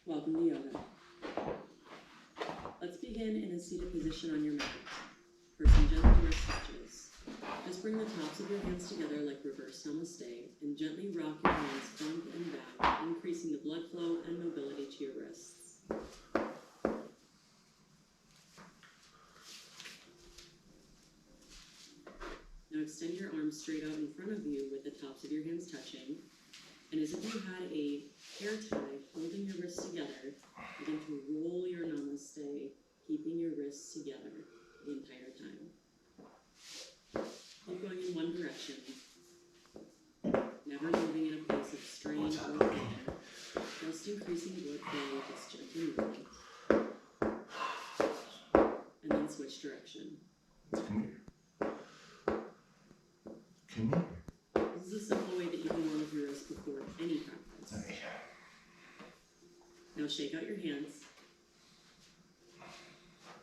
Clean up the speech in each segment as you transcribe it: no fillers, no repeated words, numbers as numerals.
Welcome to yoga. Let's begin in a seated position on your mat. For some gentle wrist stretches. Just bring the tops of your hands together like reverse namaste and gently rock your hands front and back, increasing the blood flow and mobility to your wrists. Now extend your arms straight out in front of you with the tops of your hands touching. And as if you had a hair tie holding your wrists together, begin to roll your namaste, keeping your wrists together the entire time. Keep going in one direction, never moving in a place of strain or tension, just increasing blood flow with this gentle movement. And then switch direction. Come here. This is a simple way that you can warm up your wrists before any practice. Sorry. Now shake out your hands.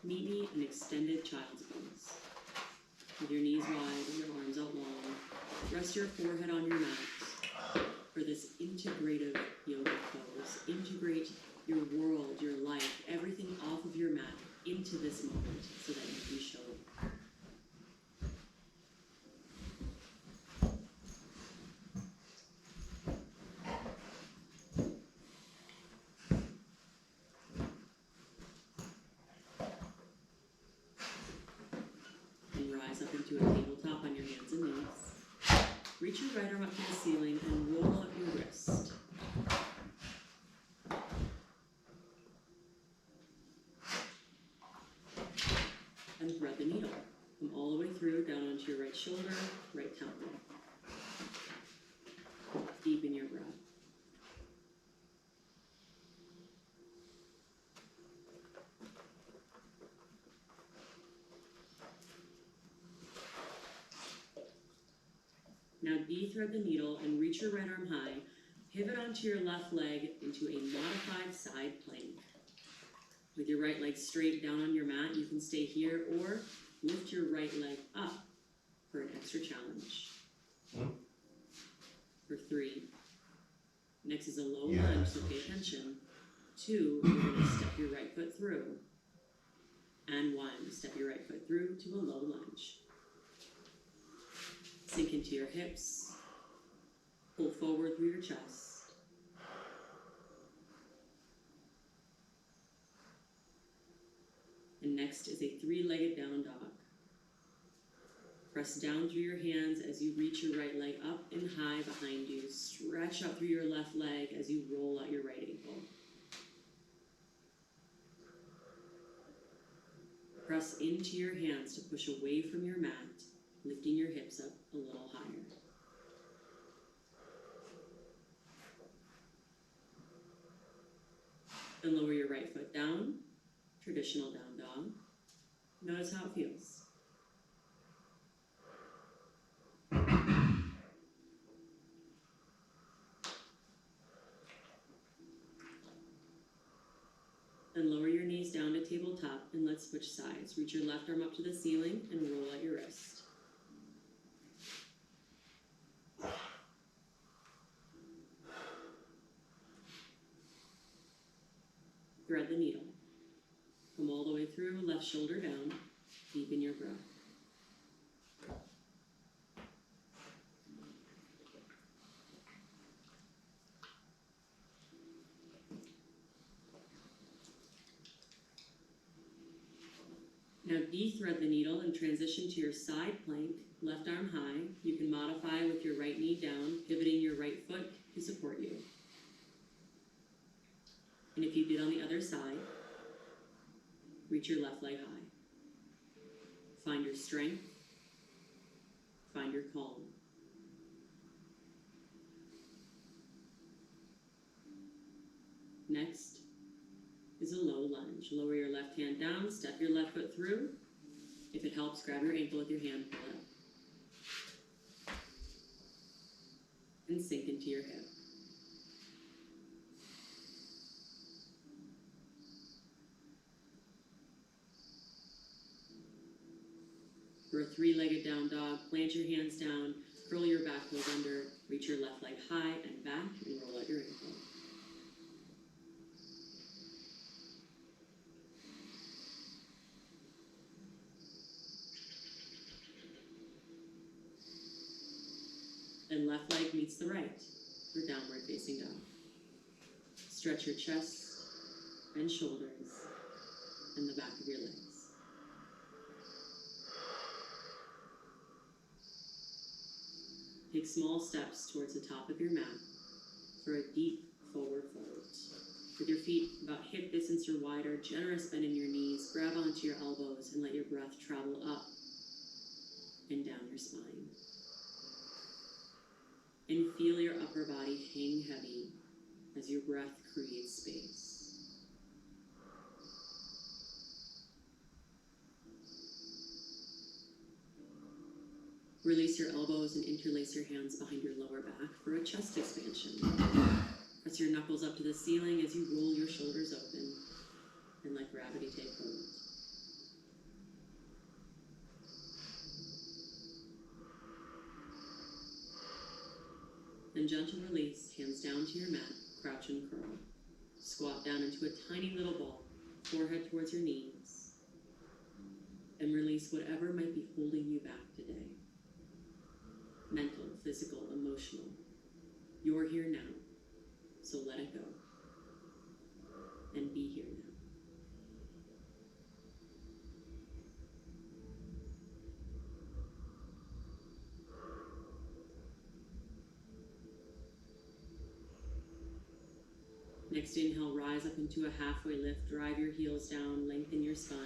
Meet me in extended child's pose. With your knees wide and your arms out long, rest your forehead on your mat for this integrative yoga pose. Integrate your world, your life, everything off of your mat into this moment so that you can show up. Up into a tabletop on your hands and knees. Reach your right arm up to the ceiling and roll out your wrist. And thread the needle. Come all the way through, down onto your right shoulder, right temple. Deepen your breath. Now de-thread the needle and reach your right arm high. Pivot onto your left leg into a modified side plank. With your right leg straight down on your mat, you can stay here or lift your right leg up for an extra challenge. For 3. Next is a low lunge, so pay attention. 2, you're going to step your right foot through. And 1, step your right foot through to a low lunge. Sink into your hips, pull forward through your chest. And next is a 3-legged down dog. Press down through your hands as you reach your right leg up and high behind you. Stretch out through your left leg as you roll out your right ankle. Press into your hands to push away from your mat, lifting your hips up a little higher. Then lower your right foot down, traditional down dog. Notice how it feels. Then lower your knees down to tabletop and let's switch sides. Reach your left arm up to the ceiling and roll out your wrist. Thread the needle. Come all the way through, left shoulder down, deepen your breath. Now de-thread the needle and transition to your side plank, left arm high. You can modify with your right knee down, pivoting your right foot to support you. And if you did on the other side, reach your left leg high. Find your strength, find your calm. Next is a low lunge. Lower your left hand down, step your left foot through. If it helps, grab your ankle with your hand, pull it up. And sink into your hip. For a 3-legged down dog, plant your hands down, curl your back toes under, reach your left leg high and back, and roll out your ankle. Then left leg meets the right for downward facing dog. Stretch your chest and shoulders and the back of your legs. Take small steps towards the top of your mat for a deep forward fold. With your feet about hip distance or wider, generous bend in your knees, grab onto your elbows and let your breath travel up and down your spine. And feel your upper body hang heavy as your breath creates space. Release your elbows and interlace your hands behind your lower back for a chest expansion. Press your knuckles up to the ceiling as you roll your shoulders open and let gravity take hold. Then gentle release, hands down to your mat, crouch and curl. Squat down into a tiny little ball, forehead towards your knees, and release whatever might be holding you back today. Mental, physical, emotional. You're here now, so let it go. And be here now. Next inhale, rise up into a halfway lift, drive your heels down, lengthen your spine.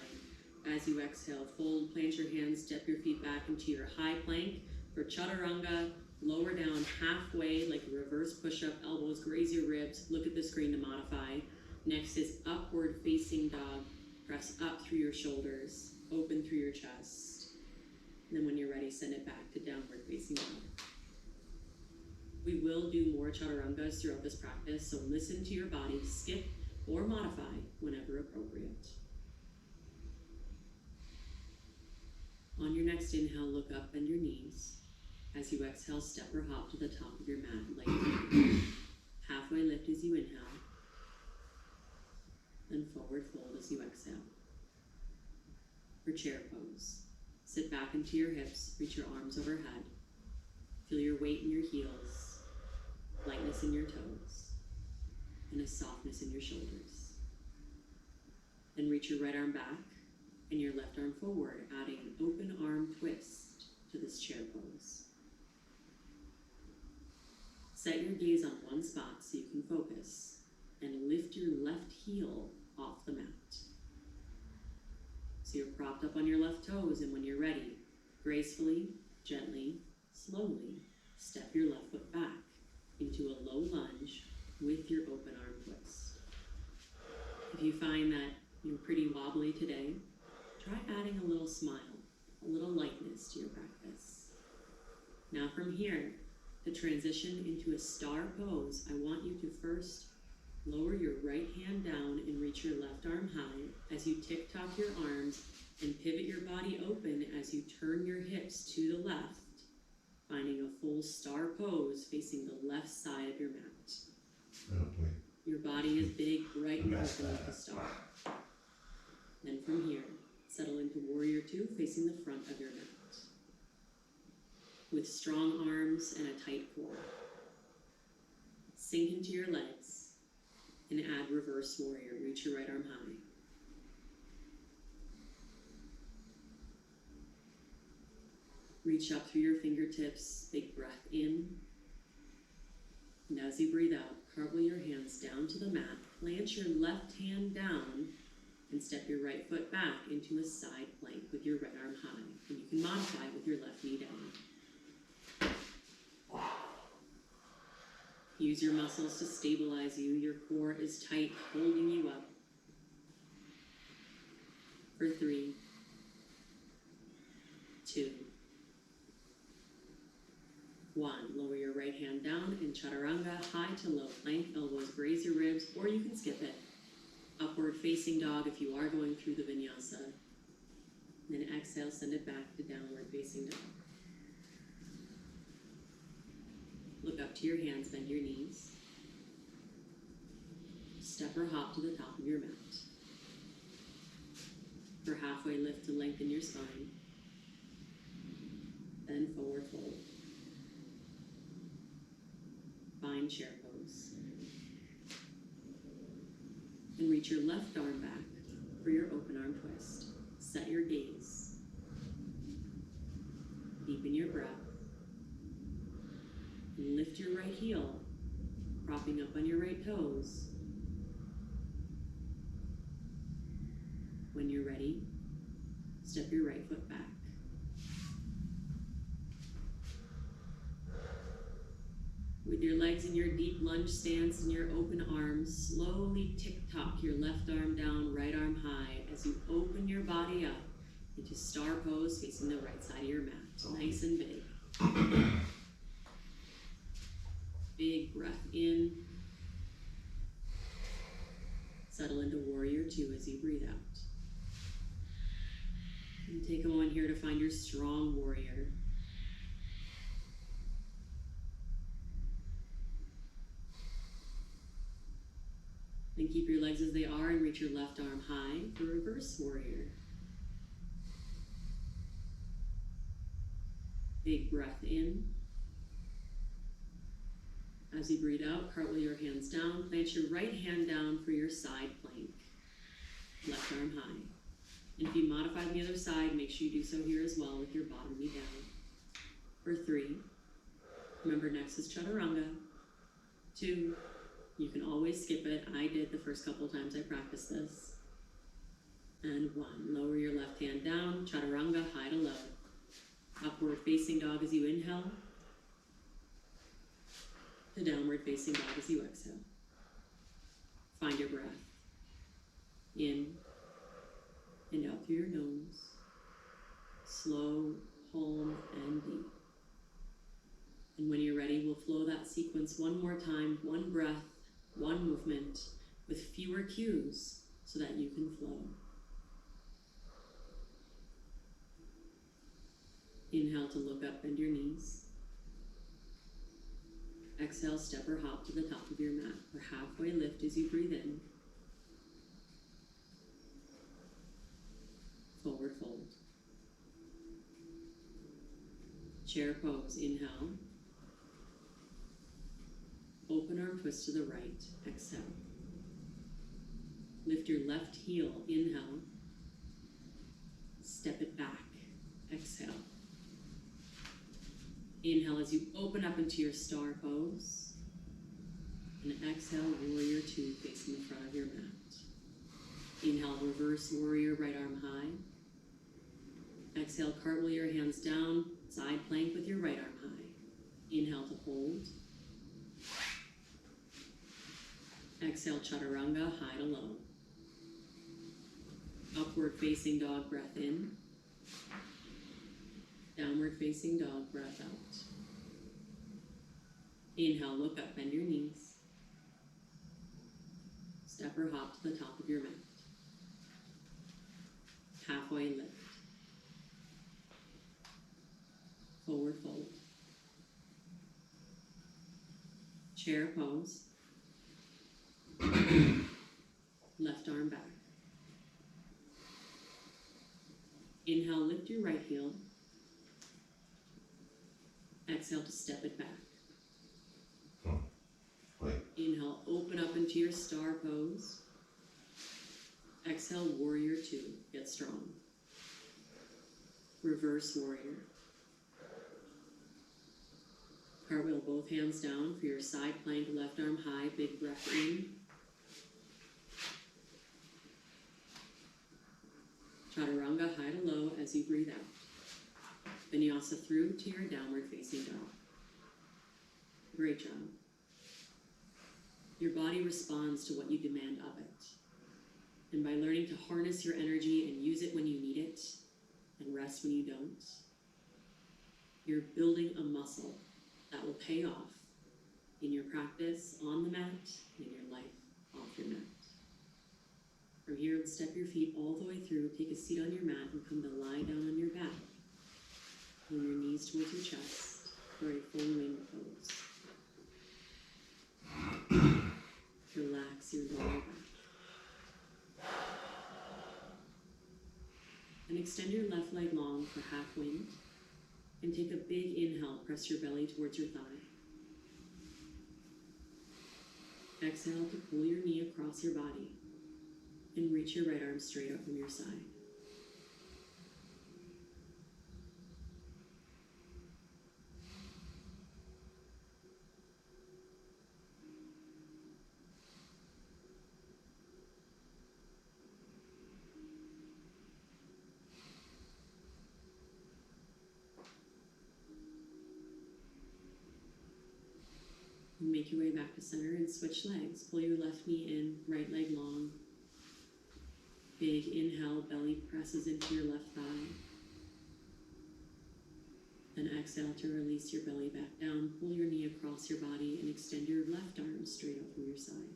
As you exhale, fold, plant your hands, step your feet back into your high plank. For chaturanga, lower down halfway like a reverse push-up, elbows graze your ribs, look at the screen to modify. Next is upward facing dog, press up through your shoulders, open through your chest. And then when you're ready, send it back to downward facing dog. We will do more chaturangas throughout this practice, so listen to your body, skip or modify whenever appropriate. On your next inhale, look up, bend your knees. As you exhale, step or hop to the top of your mat, lightly. Halfway lift as you inhale, then forward fold as you exhale. For chair pose, sit back into your hips, reach your arms overhead. Feel your weight in your heels, lightness in your toes, and a softness in your shoulders. Then reach your right arm back and your left arm forward, adding an open arm twist to this chair pose. Set your gaze on one spot so you can focus, and lift your left heel off the mat. So you're propped up on your left toes, and when you're ready, gracefully, gently, slowly, step your left foot back into a low lunge with your open arm twist. If you find that you're pretty wobbly today, try adding a little smile, a little lightness to your practice. Now from here, to transition into a star pose, I want you to first lower your right hand down and reach your left arm high as you tick-tock your arms and pivot your body open as you turn your hips to the left, finding a full star pose facing the left side of your mat. Your body is big, bright, and open like a star. Then from here, settle into Warrior Two, facing the front of your mat. With strong arms and a tight core. Sink into your legs and add Reverse Warrior. Reach your right arm high. Reach up through your fingertips, big breath in. And as you breathe out, cartwheel your hands down to the mat, plant your left hand down, and step your right foot back into a side plank with your right arm high. And you can modify with your left knee down. Use your muscles to stabilize you. Your core is tight, holding you up. For 3, 2, 1. Lower your right hand down in chaturanga, high to low plank, elbows graze your ribs, or you can skip it. Upward facing dog if you are going through the vinyasa. Then exhale, send it back to downward facing dog. Look up to your hands, bend your knees. Step or hop to the top of your mat. For halfway lift to lengthen your spine. Then forward fold. find chair pose. And reach your left arm back for your open arm twist. Set your gaze. Deepen your breath. And lift your right heel, propping up on your right toes. When you're ready, step your right foot back. With your legs in your deep lunge stance and your open arms, slowly tick-tock your left arm down, right arm high as you open your body up into star pose facing the right side of your mat. Nice and big. Big breath in. Settle into warrior two as you breathe out. And take a moment here to find your strong warrior. And keep your legs as they are and reach your left arm high for reverse warrior. Big breath in. As you breathe out, cartwheel your hands down. Plant your right hand down for your side plank. Left arm high. And if you modify on the other side, make sure you do so here as well with your bottom knee down. For 3. Remember, next is chaturanga. 2. You can always skip it. I did the first couple times I practiced this. And 1. Lower your left hand down. Chaturanga, high to low. Upward facing dog as you inhale. To downward facing dog as you exhale. Find your breath. In and out through your nose. Slow, calm, and deep. And when you're ready, we'll flow that sequence one more time, one breath, one movement, with fewer cues so that you can flow. Inhale to look up, bend your knees. Exhale, step or hop to the top of your mat for halfway lift as you breathe in. Forward fold. Chair pose, inhale. Open arm twist to the right, exhale. Lift your left heel, inhale. Step it back, exhale. Inhale as you open up into your star pose. And exhale, warrior two facing the front of your mat. Inhale, reverse warrior, right arm high. Exhale, cartwheel your hands down, side plank with your right arm high. Inhale to hold. Exhale, chaturanga, high to low. Upward facing dog, breath in. Downward facing dog, breath out. Inhale, look up, bend your knees. Step or hop to the top of your mat. Halfway lift. Forward fold. Chair pose. Left arm back. Inhale, lift your right heel. Exhale to step it back. Inhale, open up into your star pose. Exhale, warrior two, get strong. Reverse warrior. Cartwheel both hands down for your side plank, left arm high, big breath in. Chaturanga, high to low as you breathe out. Vinyasa through to your downward facing dog. Great job. Your body responds to what you demand of it. And by learning to harness your energy and use it when you need it, and rest when you don't, you're building a muscle that will pay off in your practice on the mat, in your life off your mat. From here, step your feet all the way through, take a seat on your mat, and come to lie down on your back. Bring your knees towards your chest for a full wing pose. Relax your lower back. And extend your left leg long for half wind. And take a big inhale, press your belly towards your thigh. Exhale to pull your knee across your body and reach your right arm straight up from your side. And make your way back to center and switch legs. Pull your left knee in, right leg long. Big inhale, belly presses into your left thigh. Then exhale to release your belly back down. Pull your knee across your body and extend your left arm straight up from your side.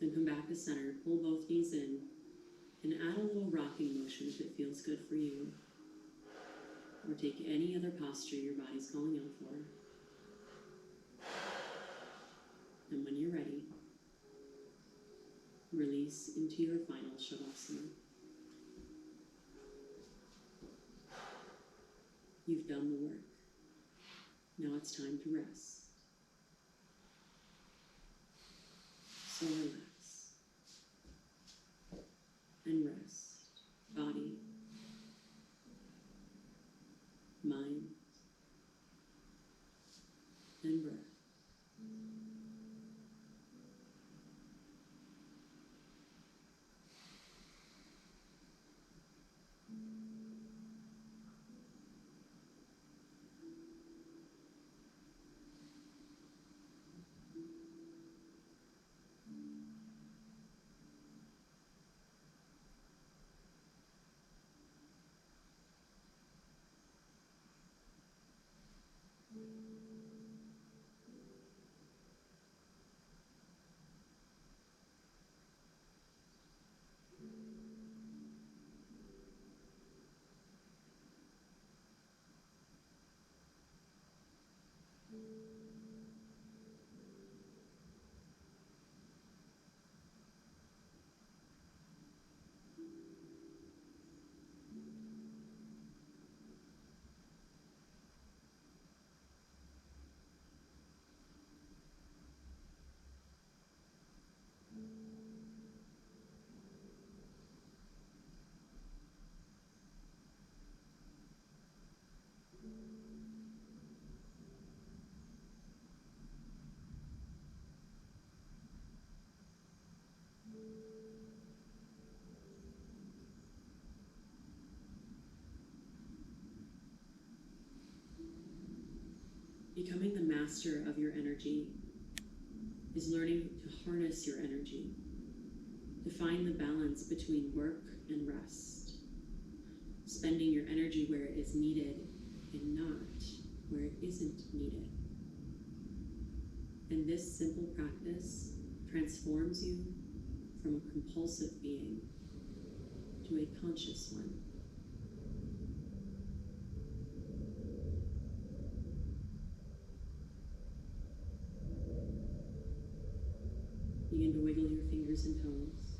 Then come back to center, pull both knees in, and add a little rocking motion if it feels good for you. Or take any other posture your body's calling out for. And when you're ready, release into your final Shavasana. You've done the work. Now it's time to rest. So relax and rest, body, mind, and breath. Becoming the master of your energy is learning to harness your energy, to find the balance between work and rest, spending your energy where it is needed and not where it isn't needed. And this simple practice transforms you from a compulsive being to a conscious one. Begin to wiggle your fingers and toes.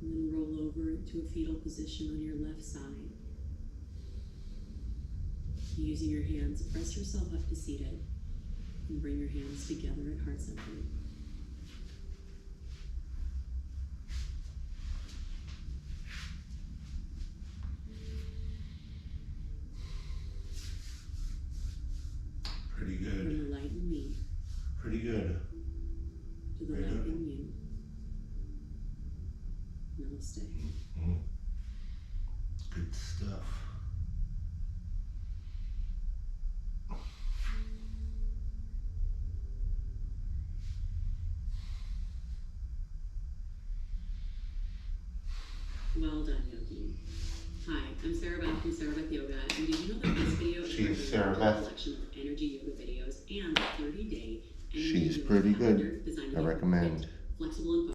And then roll over to a fetal position on your left side. Using your hands, press yourself up to seated and bring your hands together at heart center. Pretty good. From the light in me Pretty good. to the Very light good. in you. Namaste. Good stuff. Well done, Yogi. Hi, I'm Sarah Beth from Sarah Beth Yoga, and did you know that this video is She's a Sarah Beth. collection of energy yoga videos and a 30-day She's pretty good. designed to I make you recommend. flexible and